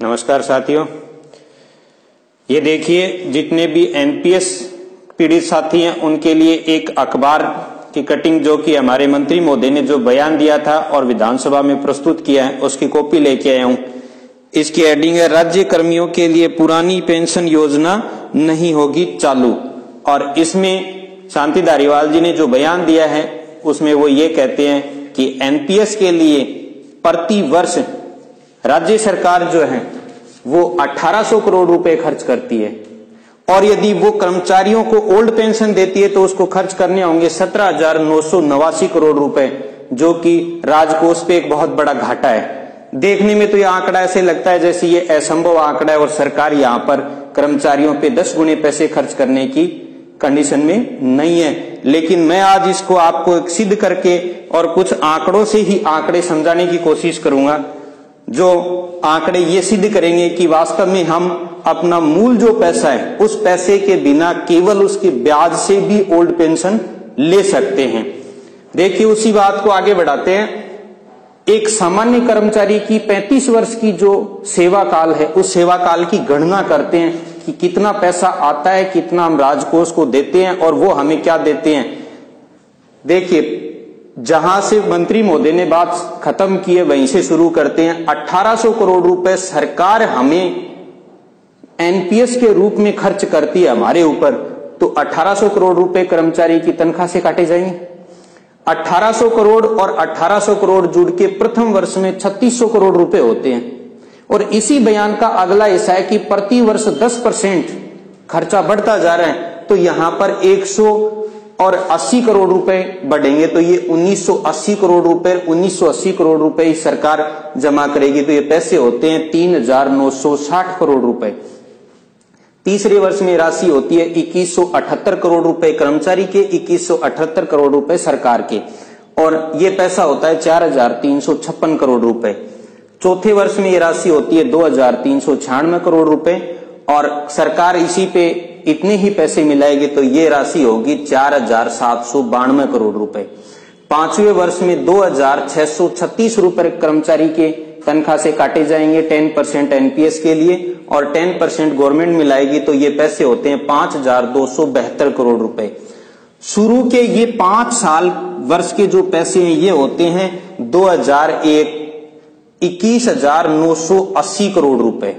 नमस्कार साथियों, ये देखिए जितने भी एनपीएस पीड़ित साथी हैं उनके लिए एक अखबार की कटिंग जो कि हमारे मंत्री महोदय ने जो बयान दिया था और विधानसभा में प्रस्तुत किया है उसकी कॉपी लेके आया हूं। इसकी हेडिंग है राज्य कर्मियों के लिए पुरानी पेंशन योजना नहीं होगी चालू। और इसमें शांति धारीवाल जी ने जो बयान दिया है उसमें वो ये कहते हैं कि एनपीएस के लिए प्रति वर्ष राज्य सरकार जो है वो 1800 करोड़ रुपए खर्च करती है और यदि वो कर्मचारियों को ओल्ड पेंशन देती है तो उसको खर्च करने होंगे 17,989 करोड़ रुपए, जो कि राजकोष पे एक बहुत बड़ा घाटा है। देखने में तो यह आंकड़ा ऐसे लगता है जैसे ये असंभव आंकड़ा है और सरकार यहाँ पर कर्मचारियों पे 10 गुने पैसे खर्च करने की कंडीशन में नहीं है। लेकिन मैं आज इसको आपको सिद्ध करके और कुछ आंकड़ों से ही आंकड़े समझाने की कोशिश करूंगा, जो आंकड़े ये सिद्ध करेंगे कि वास्तव में हम अपना मूल जो पैसा है उस पैसे के बिना केवल उसके ब्याज से भी ओल्ड पेंशन ले सकते हैं। देखिए उसी बात को आगे बढ़ाते हैं। एक सामान्य कर्मचारी की 35 वर्ष की जो सेवा काल है उस सेवा काल की गणना करते हैं कि कितना पैसा आता है, कितना हम राजकोष को देते हैं और वो हमें क्या देते हैं। देखिए जहां से मंत्री महोदय ने बात खत्म की है वहीं से शुरू करते हैं। 1800 करोड़ रुपए सरकार हमें एनपीएस के रूप में खर्च करती है हमारे ऊपर, तो 1800 करोड़ रुपए कर्मचारी की तनख्वाह से काटे जाएंगे। 1800 करोड़ और 1800 करोड़ जुड़ के प्रथम वर्ष में 3600 करोड़ रुपए होते हैं। और इसी बयान का अगला हिस्सा है कि प्रति वर्ष 10% खर्चा बढ़ता जा रहा है, तो यहां पर 180 करोड़ रुपए बढ़ेंगे, तो ये 1980 करोड़ रुपए 1980 करोड़ रुपए सरकार जमा करेगी, तो ये पैसे होते हैं 3,960 करोड़ रुपए। तीसरे वर्ष में राशि होती है 2178 करोड़ रुपए कर्मचारी के, 2178 करोड़ रुपए सरकार के, और ये पैसा होता है 4,356 करोड़ रुपए। चौथे वर्ष में ये राशि होती है 2,396 करोड़ रुपए और सरकार इसी पे इतने ही पैसे मिलाएगी, तो ये राशि होगी 4,792 करोड़ रुपए। पांचवें वर्ष में 2,636 रुपए कर्मचारी के तनख्वाह से काटे जाएंगे 10% एनपीएस के लिए और 10% गवर्नमेंट मिलाएगी, तो ये पैसे होते हैं 5,272 करोड़ रुपए। शुरू के ये 5 साल वर्ष के जो पैसे हैं ये होते हैं 2001 21,980 करोड़ रुपए।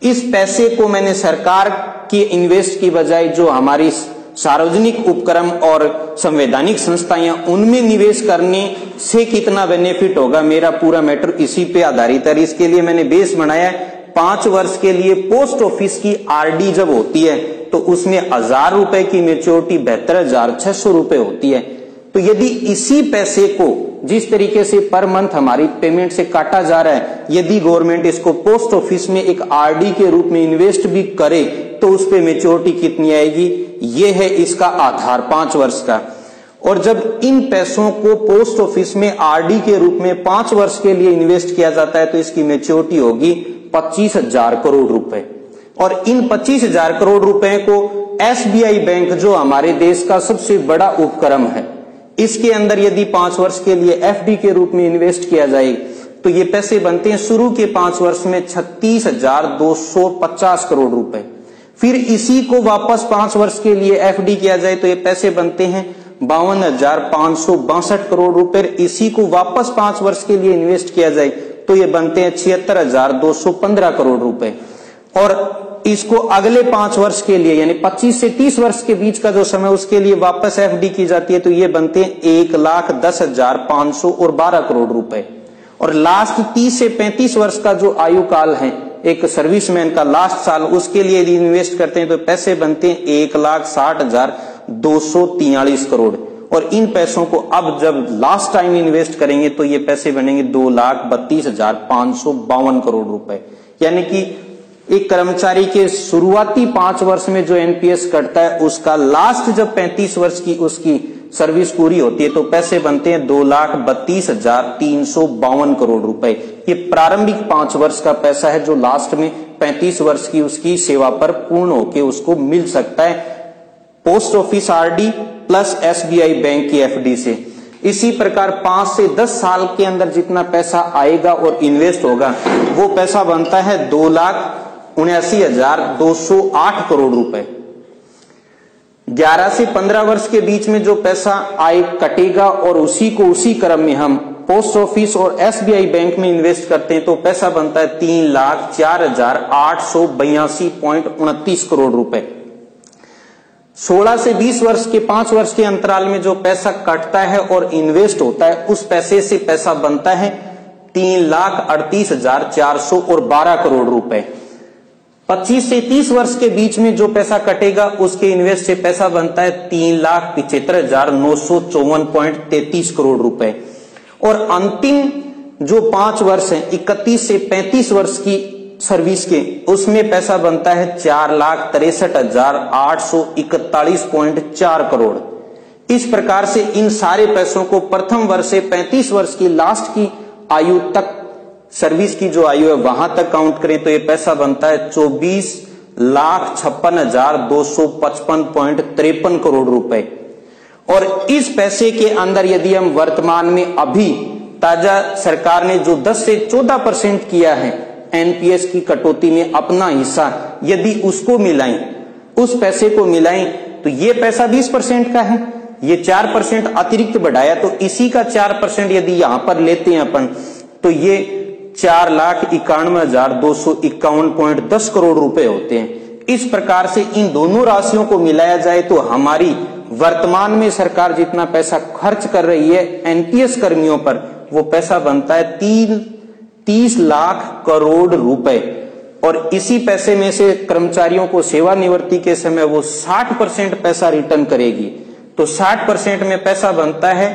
इस पैसे को मैंने सरकार की इन्वेस्ट की बजाय जो हमारी सार्वजनिक उपक्रम और संवैधानिक संस्थाएं उनमें निवेश करने से कितना बेनिफिट होगा, मेरा पूरा मैटर इसी पे आधारित है। इसके लिए मैंने बेस बनाया है 5 वर्ष के लिए पोस्ट ऑफिस की आरडी जब होती है तो उसमें 1,000 रुपए की मेच्योरिटी 72,600 रुपए होती है। तो यदि इसी पैसे को जिस तरीके से पर मंथ हमारी पेमेंट से काटा जा रहा है, यदि गवर्नमेंट इसको पोस्ट ऑफिस में एक आरडी के रूप में इन्वेस्ट भी करे तो उस पे मेच्योरिटी कितनी आएगी, ये है इसका आधार 5 वर्ष का। और जब इन पैसों को पोस्ट ऑफिस में आरडी के रूप में 5 वर्ष के लिए इन्वेस्ट किया जाता है तो इसकी मेच्योरिटी होगी 25,000 करोड़ रुपए। और इन 25,000 करोड़ रुपए को एसबीआई बैंक जो हमारे देश का सबसे बड़ा उपक्रम है, इसके अंदर यदि 5 वर्ष के लिए एफडी के रूप में इन्वेस्ट किया जाए तो ये पैसे बनते हैं शुरू के 5 वर्ष में 36,250 करोड़ रुपए। फिर इसी को वापस 5 वर्ष के लिए एफडी किया जाए तो ये पैसे बनते हैं 52,562 करोड़ रुपए। इसी को वापस 5 वर्ष के लिए इन्वेस्ट किया जाए तो ये बनते हैं 76,215 करोड़ रुपए। और इसको अगले 5 वर्ष के लिए यानी 25 से 30 वर्ष के बीच का जो समय उसके लिए वापस एफडी की जाती है तो ये बनते हैं 1,10,512 करोड़ रुपए। और लास्ट 30 से 35 वर्ष का जो आयु काल है एक सर्विसमैन का लास्ट साल, उसके लिए यदि इन्वेस्ट करते हैं तो पैसे बनते हैं 1,60,243 करोड़। और इन पैसों को अब जब लास्ट टाइम इन्वेस्ट करेंगे तो ये पैसे बनेंगे 2,32,552 करोड़ रुपए। यानी कि एक कर्मचारी के शुरुआती 5 वर्ष में जो एनपीएस कटता है उसका लास्ट जब 35 वर्ष की उसकी सर्विस पूरी होती है तो पैसे बनते हैं 2,32,352 करोड़ रुपए। ये प्रारंभिक 5 वर्ष का पैसा है जो लास्ट में 35 वर्ष की उसकी सेवा पर पूर्ण होके उसको मिल सकता है post office RD plus SBI bank की एफडी से। इसी प्रकार 5 से 10 साल के अंदर जितना पैसा आएगा और इन्वेस्ट होगा वो पैसा बनता है 2,79,208 करोड़ रुपए। 11 से 15 वर्ष के बीच में जो पैसा आय कटेगा और उसी को उसी क्रम में हम पोस्ट ऑफिस और SBI बैंक में इन्वेस्ट करते हैं तो पैसा बनता है 3,04,882.29 करोड़ रुपए। 16 से 20 वर्ष के 5 वर्ष के अंतराल में जो पैसा कटता है और इन्वेस्ट होता है उस पैसे से पैसा बनता है 3,38,412 करोड़ रुपए। 25 से 30 वर्ष के बीच में जो पैसा कटेगा उसके इन्वेस्ट से पैसा बनता है 3,75,954.33 करोड़ रुपए। और अंतिम जो 5 वर्ष है 31 से 35 वर्ष की सर्विस के उसमें पैसा बनता है 4,63,841.4 करोड़। इस प्रकार से इन सारे पैसों को प्रथम वर्ष से 35 वर्ष की लास्ट की आयु तक सर्विस की जो आयु है वहां तक काउंट करें तो ये पैसा बनता है 24,56,255.53 करोड़ रुपए। और इस पैसे के अंदर यदि हम वर्तमान में अभी ताजा सरकार ने जो 10 से 14% किया है एनपीएस की कटौती में अपना हिस्सा यदि उसको मिलाएं, उस पैसे को मिलाएं तो ये पैसा 20% का है, ये 4% अतिरिक्त बढ़ाया तो इसी का 4% यदि यहां पर लेते हैं अपन तो ये 4,91,251.10 करोड़ रुपए होते हैं। इस प्रकार से इन दोनों राशियों को मिलाया जाए तो हमारी वर्तमान में सरकार जितना पैसा खर्च कर रही है एनपीएस कर्मियों पर वो पैसा बनता है 30 लाख करोड़ रुपए। और इसी पैसे में से कर्मचारियों को सेवानिवृत्ति के समय वो 60% पैसा रिटर्न करेगी तो 60% में पैसा बनता है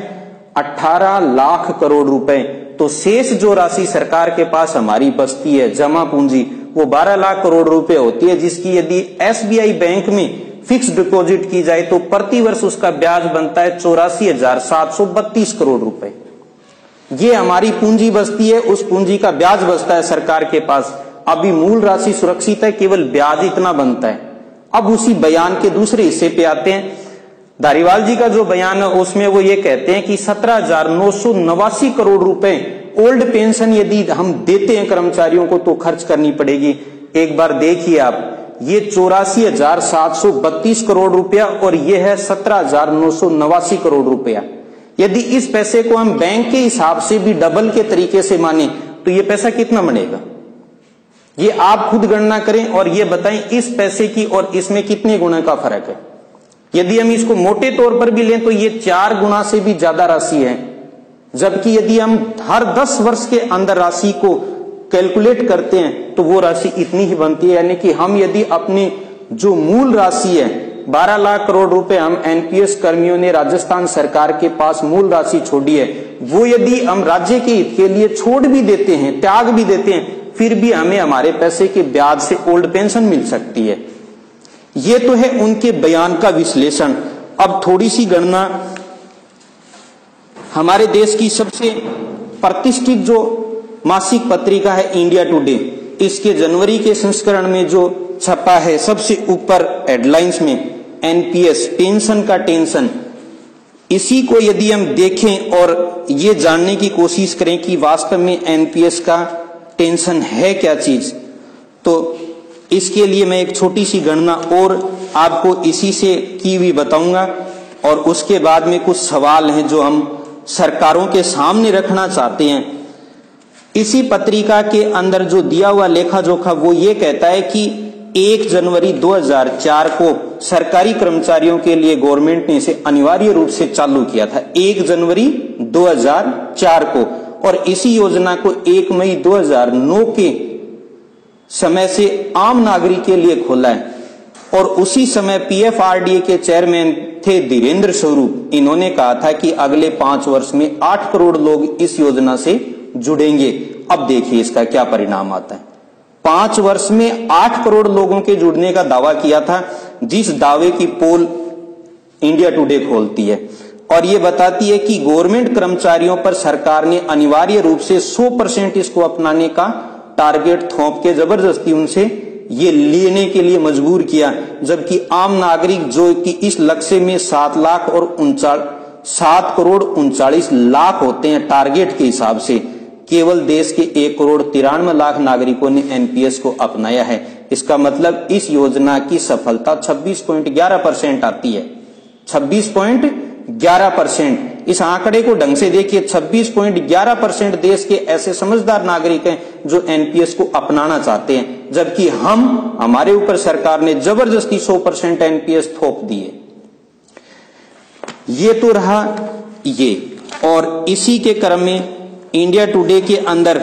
18 लाख करोड़ रुपए। तो शेष जो राशि सरकार के पास हमारी बचती है जमा पूंजी वो 12 लाख करोड़ रुपए होती है, जिसकी यदि एसबीआई बैंक में फिक्स डिपॉजिट की जाए तो प्रति वर्ष उसका ब्याज बनता है 84,732 करोड़ रुपए। ये हमारी पूंजी बचती है, उस पूंजी का ब्याज बचता है सरकार के पास। अभी मूल राशि सुरक्षित है, केवल ब्याज इतना बनता है। अब उसी बयान के दूसरे हिस्से पे आते हैं। धारीवाल जी का जो बयान है उसमें वो ये कहते हैं कि 17,989 करोड़ रुपए ओल्ड पेंशन यदि हम देते हैं कर्मचारियों को तो खर्च करनी पड़ेगी। एक बार देखिए आप, ये 84,732 करोड़ रुपया और ये है 17,989 करोड़ रुपया। यदि इस पैसे को हम बैंक के हिसाब से भी डबल के तरीके से माने तो ये पैसा कितना बनेगा, ये आप खुद गणना करें और ये बताएं इस पैसे की और इसमें कितने गुना का फर्क है। यदि हम इसको मोटे तौर पर भी लें तो ये 4 गुना से भी ज्यादा राशि है, जबकि यदि हम हर 10 वर्ष के अंदर राशि को कैलकुलेट करते हैं तो वो राशि इतनी ही बनती है। यानी कि हम यदि अपनी जो मूल राशि है 12 लाख करोड़ रुपए हम एनपीएस कर्मियों ने राजस्थान सरकार के पास मूल राशि छोड़ी है, वो यदि हम राज्य के हित के लिए छोड़ भी देते हैं, त्याग भी देते हैं, फिर भी हमें हमारे पैसे के ब्याज से ओल्ड पेंशन मिल सकती है। ये तो है उनके बयान का विश्लेषण। अब थोड़ी सी गणना, हमारे देश की सबसे प्रतिष्ठित जो मासिक पत्रिका है इंडिया टुडे, इसके जनवरी के संस्करण में जो छपा है सबसे ऊपर हेडलाइंस में एनपीएस पेंशन का टेंशन। इसी को यदि हम देखें और ये जानने की कोशिश करें कि वास्तव में एनपीएस का टेंशन है क्या चीज, तो इसके लिए मैं एक छोटी सी गणना और आपको इसी से की हुई बताऊंगा और उसके बाद में कुछ सवाल हैं जो हम सरकारों के सामने रखना चाहते हैं। इसी पत्रिका के अंदर जो दिया हुआ लेखा जोखा वो ये कहता है कि 1 जनवरी 2004 को सरकारी कर्मचारियों के लिए गवर्नमेंट ने इसे अनिवार्य रूप से चालू किया था, 1 जनवरी 2004 को, और इसी योजना को 1 मई 2009 के समय से आम नागरिक के लिए खोला है। और उसी समय पीएफआरडीए के चेयरमैन थे धीरेन्द्र स्वरूप। इन्होंने कहा था कि अगले 5 वर्ष में 8 करोड़ लोग इस योजना से जुड़ेंगे। अब देखिए इसका क्या परिणाम आता है। 5 वर्ष में 8 करोड़ लोगों के जुड़ने का दावा किया था, जिस दावे की पोल इंडिया टुडे खोलती है और ये बताती है कि गवर्नमेंट कर्मचारियों पर सरकार ने अनिवार्य रूप से 100% इसको अपनाने का टारगेट थोप के जबरदस्ती उनसे ये लेने के लिए मजबूर किया, जबकि आम नागरिक जो कि इस लक्ष्य में 7 लाख और 7 करोड़ 39 लाख होते हैं टारगेट के हिसाब से। केवल देश के 1 करोड़ 93 लाख नागरिकों ने एनपीएस को अपनाया है। इसका मतलब इस योजना की सफलता 26.11% आती है। 26.11%। इस आंकड़े को ढंग से देखिए, 26.11% देश के ऐसे समझदार नागरिक हैं जो एनपीएस को अपनाना चाहते हैं, जबकि हमारे ऊपर सरकार ने जबरदस्ती 100% एनपीएस थोप दिए। ये तो रहा ये। और इसी के क्रम में इंडिया टुडे के अंदर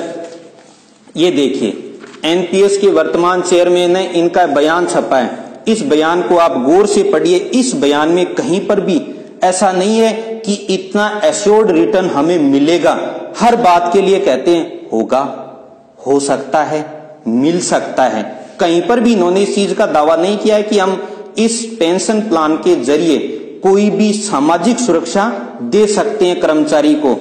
ये देखिए, एनपीएस के वर्तमान चेयरमैन ने इनका बयान छपा है। इस बयान को आप गौर से पढ़िए। इस बयान में कहीं पर भी ऐसा नहीं है कि इतना एश्योर्ड रिटर्न हमें मिलेगा। हर बात के लिए कहते हैं होगा, हो सकता है, मिल सकता है। कहीं पर भी इन्होंने इस चीज का दावा नहीं किया है कि हम इस पेंशन प्लान के जरिए कोई भी सामाजिक सुरक्षा दे सकते हैं कर्मचारी को।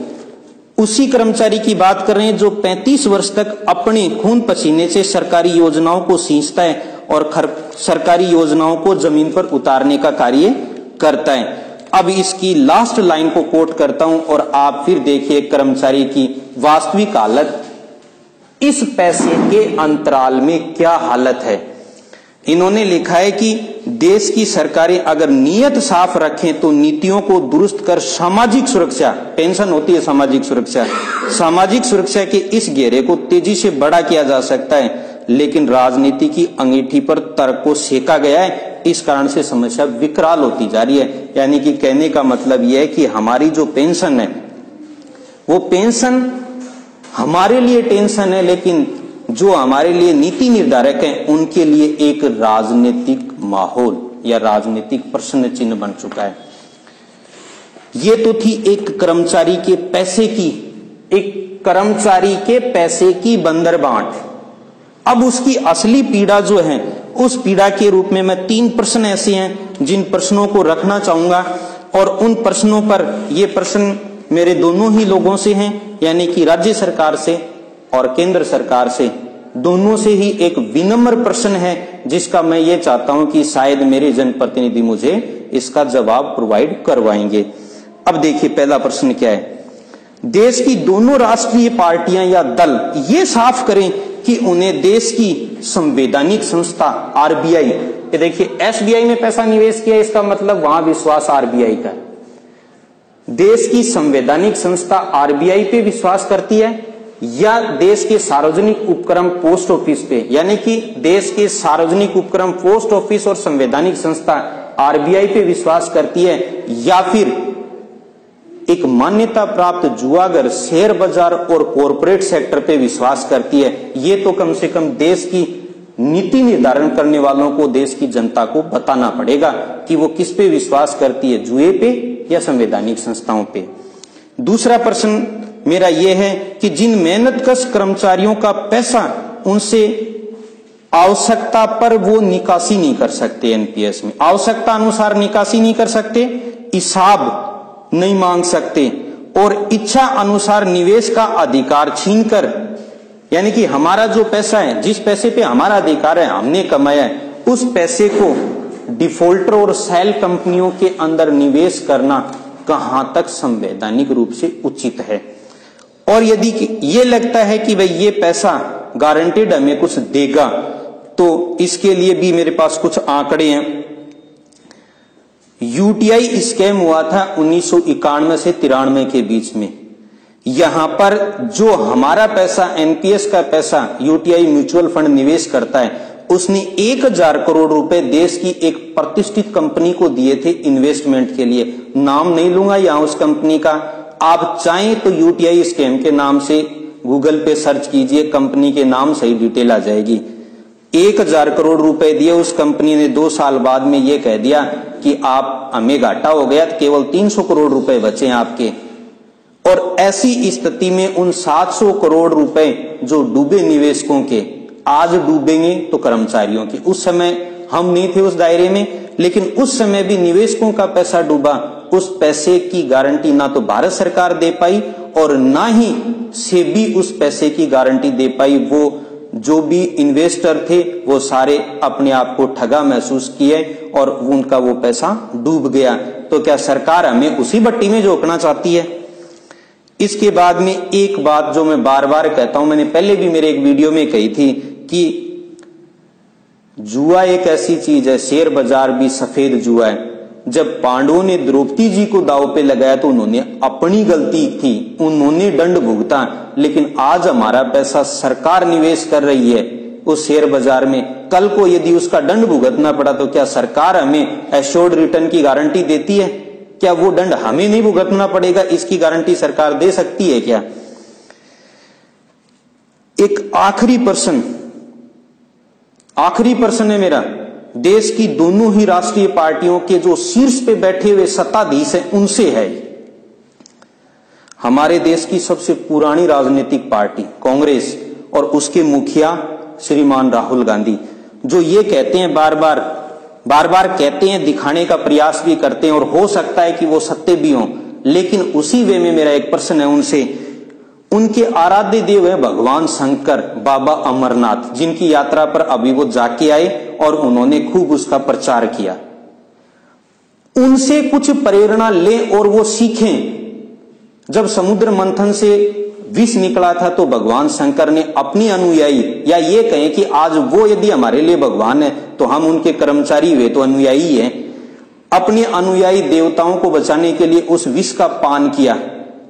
उसी कर्मचारी की बात कर रहे हैं जो 35 वर्ष तक अपने खून पसीने से सरकारी योजनाओं को सींचता है और सरकारी योजनाओं को जमीन पर उतारने का कार्य करता है। अब इसकी लास्ट लाइन को कोट करता हूं और आप फिर देखिए कर्मचारी की वास्तविक हालत, इस पैसे के अंतराल में क्या हालत है। इन्होंने लिखा है कि देश की सरकारें अगर नीयत साफ रखें तो नीतियों को दुरुस्त कर सामाजिक सुरक्षा, पेंशन होती है सामाजिक सुरक्षा, सामाजिक सुरक्षा के इस घेरे को तेजी से बड़ा किया जा सकता है। लेकिन राजनीति की अंगीठी पर तर्क को सेका गया है, इस कारण से समस्या विकराल होती जा रही है। यानी कि कहने का मतलब यह है कि हमारी जो पेंशन है वो पेंशन हमारे लिए टेंशन है, लेकिन जो हमारे लिए नीति निर्धारक हैं उनके लिए एक राजनीतिक माहौल या राजनीतिक प्रश्न चिन्ह बन चुका है। ये तो थी एक कर्मचारी के पैसे की बंदरबांट। अब उसकी असली पीड़ा जो है, उस पीड़ा के रूप में मैं 3 प्रश्न ऐसे हैं जिन प्रश्नों को रखना चाहूंगा और उन प्रश्नों पर, ये प्रश्न मेरे दोनों ही लोगों से हैं, यानी कि राज्य सरकार से और केंद्र सरकार से, दोनों से ही एक विनम्र प्रश्न है जिसका मैं ये चाहता हूं कि शायद मेरे जनप्रतिनिधि मुझे इसका जवाब प्रोवाइड करवाएंगे। अब देखिए पहला प्रश्न क्या है। देश की दोनों राष्ट्रीय पार्टियां या दल ये साफ करें कि उन्हें देश की संवैधानिक संस्था आरबीआई, ये देखिए एसबीआई में पैसा निवेश किया, इसका मतलब वहां विश्वास आरबीआई का है। देश की संवैधानिक संस्था आरबीआई पे विश्वास करती है या देश के सार्वजनिक उपक्रम पोस्ट ऑफिस पे, यानी कि देश के सार्वजनिक उपक्रम पोस्ट ऑफिस और संवैधानिक संस्था आरबीआई पे विश्वास करती है, या फिर एक मान्यता प्राप्त जुआगर शेयर बाजार और कॉरपोरेट सेक्टर पे विश्वास करती है। ये तो कम से कम देश की नीति निर्धारण करने वालों को, देश की जनता को बताना पड़ेगा कि वो किस पे विश्वास करती है, जुए पे या संवैधानिक संस्थाओं पे। दूसरा प्रश्न मेरा यह है कि जिन मेहनतकश कर्मचारियों का पैसा उनसे आवश्यकता पर वो निकासी नहीं कर सकते, एनपीएस में आवश्यकता अनुसार निकासी नहीं कर सकते, हिसाब नहीं मांग सकते और इच्छा अनुसार निवेश का अधिकार छीनकर, यानी कि हमारा जो पैसा है, जिस पैसे पे हमारा अधिकार है, हमने कमाया है, उस पैसे को डिफॉल्टर और सेल कंपनियों के अंदर निवेश करना कहां तक संवैधानिक रूप से उचित है। और यदि ये लगता है कि भाई ये पैसा गारंटेड हमें कुछ देगा, तो इसके लिए भी मेरे पास कुछ आंकड़े हैं। यूटीआई स्कैम हुआ था 1991 से 93 के बीच में। यहां पर जो हमारा पैसा, एनपीएस का पैसा यूटीआई म्यूचुअल फंड निवेश करता है, उसने 1000 करोड़ रुपए देश की एक प्रतिष्ठित कंपनी को दिए थे इन्वेस्टमेंट के लिए। नाम नहीं लूंगा यहां उस कंपनी का, आप चाहें तो यूटीआई स्कैम के नाम से गूगल पे सर्च कीजिए, कंपनी के नाम सही डिटेल आ जाएगी। 1000 करोड़ रुपए दिए, उस कंपनी ने 2 साल बाद में ये कह दिया कि आप हमें घाटा हो गया, केवल 300 करोड़ रुपए बचे आपके। और ऐसी स्थिति में उन 700 करोड़ रुपए जो डूबे निवेशकों के, आज डूबेंगे तो कर्मचारियों के। उस समय हम नहीं थे उस दायरे में, लेकिन उस समय भी निवेशकों का पैसा डूबा। उस पैसे की गारंटी ना तो भारत सरकार दे पाई और ना ही सेबी उस पैसे की गारंटी दे पाई। वो जो भी इन्वेस्टर थे वो सारे अपने आप को ठगा महसूस किए और उनका वो पैसा डूब गया। तो क्या सरकार हमें उसी भट्टी में झोंकना चाहती है? इसके बाद में एक बात जो मैं बार बार कहता हूं, मैंने पहले भी मेरे एक वीडियो में कही थी कि जुआ एक ऐसी चीज है, शेयर बाजार भी सफेद जुआ है। जब पांडवों ने द्रौपदी जी को दांव पे लगाया तो उन्होंने अपनी गलती थी, उन्होंने दंड भुगता, लेकिन आज हमारा पैसा सरकार निवेश कर रही है उस शेयर बाजार में। कल को यदि उसका दंड भुगतना पड़ा तो क्या सरकार हमें एश्योर्ड रिटर्न की गारंटी देती है? क्या वो दंड हमें नहीं भुगतना पड़ेगा, इसकी गारंटी सरकार दे सकती है क्या? एक आखिरी प्रश्न है मेरा, देश की दोनों ही राष्ट्रीय पार्टियों के जो शीर्ष पे बैठे हुए सत्ताधीश हैं उनसे है। हमारे देश की सबसे पुरानी राजनीतिक पार्टी कांग्रेस और उसके मुखिया श्रीमान राहुल गांधी, जो ये कहते हैं बार बार कहते हैं, दिखाने का प्रयास भी करते हैं और हो सकता है कि वो सत्य भी हों, लेकिन उसी वे में मेरा एक प्रश्न है उनसे। उनके आराध्य देव है भगवान शंकर, बाबा अमरनाथ, जिनकी यात्रा पर अभी वो जाके आए और उन्होंने खूब उसका प्रचार किया। उनसे कुछ प्रेरणा लें और वो सीखें। जब समुद्र मंथन से विष निकला था तो भगवान शंकर ने अपनी अनुयायी, या ये कहें कि आज वो यदि हमारे लिए भगवान है तो हम उनके कर्मचारी हुए तो अनुयायी हैं, अपने अनुयायी देवताओं को बचाने के लिए उस विष का पान किया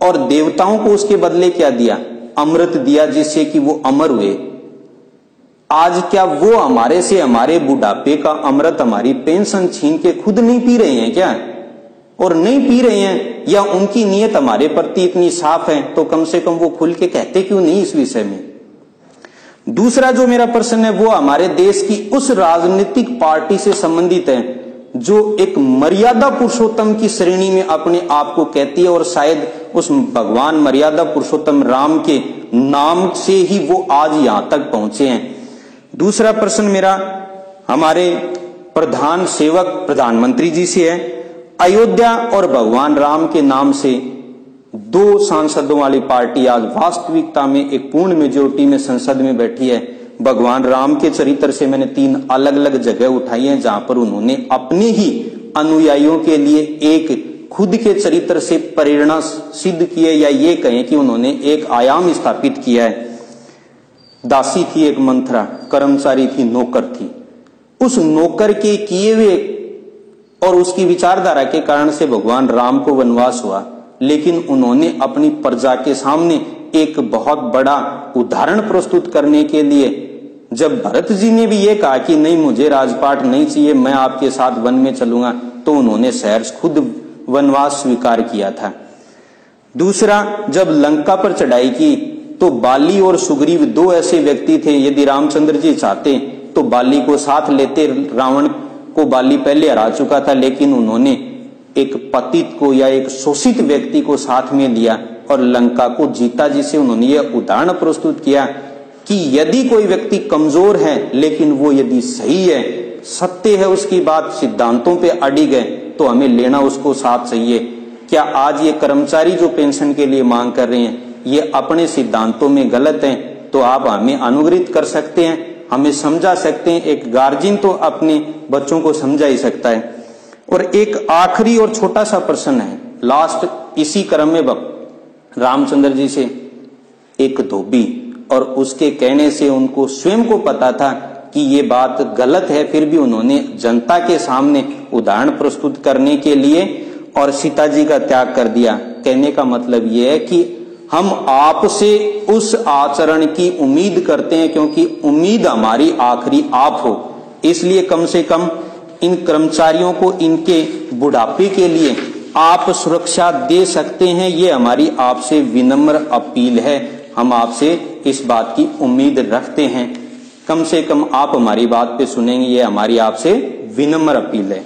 और देवताओं को उसके बदले क्या दिया? अमृत दिया, जिससे कि वो अमर हुए। आज क्या वो हमारे से हमारे बुढ़ापे का अमृत, हमारी पेंशन छीन के खुद नहीं पी रहे हैं क्या? और नहीं पी रहे हैं, या उनकी नीयत हमारे प्रति इतनी साफ है तो कम से कम वो खुल के कहते क्यों नहीं इस विषय में? दूसरा जो मेरा प्रश्न है वो हमारे देश की उस राजनीतिक पार्टी से संबंधित है जो एक मर्यादा पुरुषोत्तम की श्रेणी में अपने आप को कहती है और शायद उस भगवान मर्यादा पुरुषोत्तम राम के नाम से ही वो आज यहां तक पहुंचे हैं। दूसरा प्रश्न मेरा हमारे प्रधान सेवक प्रधानमंत्री जी से है। अयोध्या और भगवान राम के नाम से दो सांसदों वाली पार्टी आज वास्तविकता में एक पूर्ण मेजोरिटी में संसद में बैठी है। भगवान राम के चरित्र से मैंने 3 अलग अलग जगह उठाई हैं जहां पर उन्होंने अपने ही अनुयायियों के लिए एक खुद के चरित्र से प्रेरणा सिद्ध की है, या ये कहें कि उन्होंने एक आयाम स्थापित किया है। दासी थी एक मंथरा, कर्मचारी थी, नौकर थी। उस नौकर के किए हुए और उसकी विचारधारा के कारण से भगवान राम को वनवास हुआ, लेकिन उन्होंने अपनी प्रजा के सामने एक बहुत बड़ा उदाहरण प्रस्तुत करने के लिए जब भरत जी ने भी ये कहा कि नहीं मुझे राजपाट नहीं चाहिए, मैं आपके साथ वन में चलूंगा, तो उन्होंने सहर्ष खुद वनवास स्वीकार किया था। दूसरा, जब लंका पर चढ़ाई की तो बाली और सुग्रीव 2 ऐसे व्यक्ति थे, यदि रामचंद्र जी चाहते तो बाली को साथ लेते। रावण को बाली पहले हरा चुका था, लेकिन उन्होंने एक पतित को या एक शोषित व्यक्ति को साथ में लिया और लंका को जीता, जिसे उन्होंने यह उदाहरण प्रस्तुत किया कि यदि कोई व्यक्ति कमजोर है लेकिन वो यदि सही है, सत्य है उसकी बात, सिद्धांतों पे अडिग है, तो हमें लेना उसको साथ चाहिए। क्या आज ये कर्मचारी जो पेंशन के लिए मांग कर रहे हैं ये अपने सिद्धांतों में गलत हैं तो आप हमें अनुग्रहित कर सकते हैं, हमें समझा सकते हैं। एक गार्जियन तो अपने बच्चों को समझा ही सकता है। और एक आखिरी और छोटा सा प्रश्न है लास्ट, इसी क्रम में रामचंद्र जी से एक धोबी, और उसके कहने से उनको स्वयं को पता था कि ये बात गलत है, फिर भी उन्होंने जनता के सामने उदाहरण प्रस्तुत करने के लिए और सीता जी का त्याग कर दिया। कहने का मतलब ये है कि हम आपसे उस आचरण की उम्मीद करते हैं, क्योंकि उम्मीद हमारी आखिरी आप हो। इसलिए कम से कम इन कर्मचारियों को इनके बुढ़ापे के लिए आप सुरक्षा दे सकते हैं, ये हमारी आपसे विनम्र अपील है। हम आपसे इस बात की उम्मीद रखते हैं, कम से कम आप हमारी बात पे सुनेंगे, ये हमारी आपसे विनम्र अपील है।